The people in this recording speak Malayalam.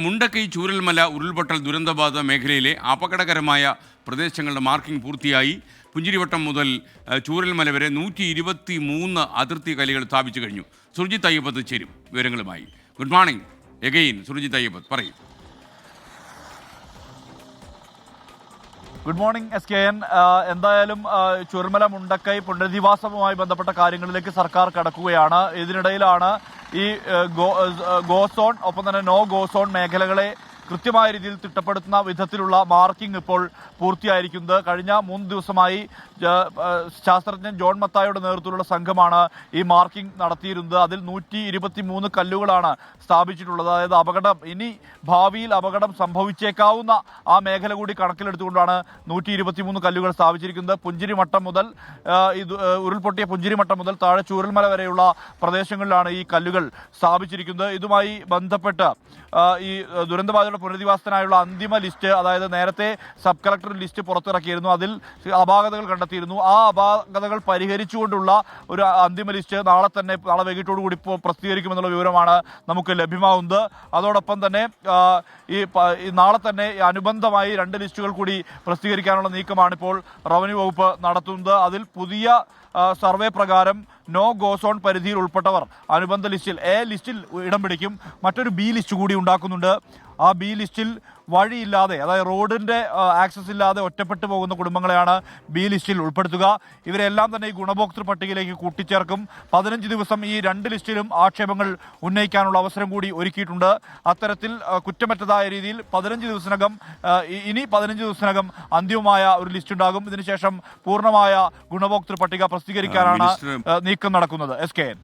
മുണ്ടക്കൈ ചൂരൽമല ഉരുൾപൊട്ടൽ ദുരന്തബാധിത മേഖലയിലെ അപകടകരമായ പ്രദേശങ്ങളുടെ മാർക്കിംഗ് പൂർത്തിയായി. പുഞ്ചിരിവട്ടം മുതൽ ചൂരൽമല വരെ 123 അതിർത്തി കല്ലുകൾ സ്ഥാപിച്ചു കഴിഞ്ഞു. സുർജിത് അയ്യപ്പത്ത് ചേരും വിവരങ്ങളുമായി. Good morning again Surjith Ayyappath, പറയും. Good morning SKN. എന്തായാലും ചൂരൽമല മുണ്ടക്കൈ പുനരധിവാസവുമായി ബന്ധപ്പെട്ട കാര്യങ്ങളിലേക്ക് സർക്കാർ കടക്കുകയാണ്. ഇതിനിടയിലാണ് ഈ ഗോ സോൺ ഒപ്പം തന്നെ നോ ഗോ സോൺ മേഖലകളെ കൃത്യമായ രീതിയിൽ തിട്ടപ്പെടുത്തുന്ന വിധത്തിലുള്ള മാർക്കിംഗ് ഇപ്പോൾ പൂർത്തിയായിരിക്കുന്നത്. കഴിഞ്ഞ 3 ദിവസമായി ശാസ്ത്രജ്ഞൻ ജോൺ മത്തായുടെ നേതൃത്വത്തിലുള്ള സംഘമാണ് ഈ മാർക്കിംഗ് നടത്തിയിരുന്നത്. അതിൽ 123 കല്ലുകളാണ് സ്ഥാപിച്ചിട്ടുള്ളത്. അതായത് ഇനി ഭാവിയിൽ അപകടം സംഭവിച്ചേക്കാവുന്ന ആ മേഖല കൂടി കണക്കിലെടുത്തുകൊണ്ടാണ് 123 കല്ലുകൾ സ്ഥാപിച്ചിരിക്കുന്നത്. പുഞ്ചിരിമട്ടം മുതൽ ഉരുൾപൊട്ടിയ പുഞ്ചിരിമട്ടം മുതൽ താഴെ ചൂരൽമല വരെയുള്ള പ്രദേശങ്ങളിലാണ് ഈ കല്ലുകൾ സ്ഥാപിച്ചിരിക്കുന്നത്. ഇതുമായി ബന്ധപ്പെട്ട് ഈ ദുരന്തബാധിതരുടെ പുനരധിവാസത്തിനായുള്ള അന്തിമ ലിസ്റ്റ്, അതായത് നേരത്തെ സബ് കളക്ടർ ലിസ്റ്റ് പുറത്തിറക്കിയിരുന്നു. അതിൽ അപാകതകൾ കണ്ടെത്തിയിരുന്നു. ആ അപാകതകൾ പരിഹരിച്ചുകൊണ്ടുള്ള ഒരു അന്തിമ ലിസ്റ്റ് നാളെ വൈകിട്ടോടുകൂടി പ്രസിദ്ധീകരിക്കുമെന്നുള്ള വിവരമാണ് നമുക്ക് ലഭ്യമാവുന്നത്. അതോടൊപ്പം തന്നെ ഈ നാളെ തന്നെ അനുബന്ധമായി 2 ലിസ്റ്റുകൾ കൂടി പ്രസിദ്ധീകരിക്കാനുള്ള നീക്കമാണ് ഇപ്പോൾ റവന്യൂ വകുപ്പ് നടത്തുന്നത്. അതിൽ പുതിയ സർവേ പ്രകാരം നോ ഗോസോൺ പരിധിയിൽ ഉൾപ്പെട്ടവർ അനുബന്ധ ലിസ്റ്റിൽ ലിസ്റ്റിൽ ഇടം പിടിക്കും. മറ്റൊരു B ലിസ്റ്റ് കൂടി ഉണ്ടാക്കുന്നുണ്ട്. ആ B ലിസ്റ്റിൽ വഴിയില്ലാതെ, അതായത് റോഡിൻ്റെ ആക്സസ് ഇല്ലാതെ ഒറ്റപ്പെട്ടു പോകുന്ന കുടുംബങ്ങളെയാണ് B ലിസ്റ്റിൽ ഉൾപ്പെടുത്തുക. ഇവരെല്ലാം തന്നെ ഈ ഗുണഭോക്തൃ പട്ടികയിലേക്ക് കൂട്ടിച്ചേർക്കും. 15 ദിവസം ഈ 2 ലിസ്റ്റിലും ആക്ഷേപങ്ങൾ ഉന്നയിക്കാനുള്ള അവസരം കൂടി ഒരുക്കിയിട്ടുണ്ട്. അത്തരത്തിൽ കുറ്റമറ്റതായ രീതിയിൽ 15 ദിവസത്തിനകം അന്തിമമായ ഒരു ലിസ്റ്റ് ഉണ്ടാകും. ഇതിനുശേഷം പൂർണ്ണമായ ഗുണഭോക്തൃ പട്ടിക പ്രസിദ്ധീകരിക്കാനാണ് നീക്കം നടക്കുന്നത്. SKN.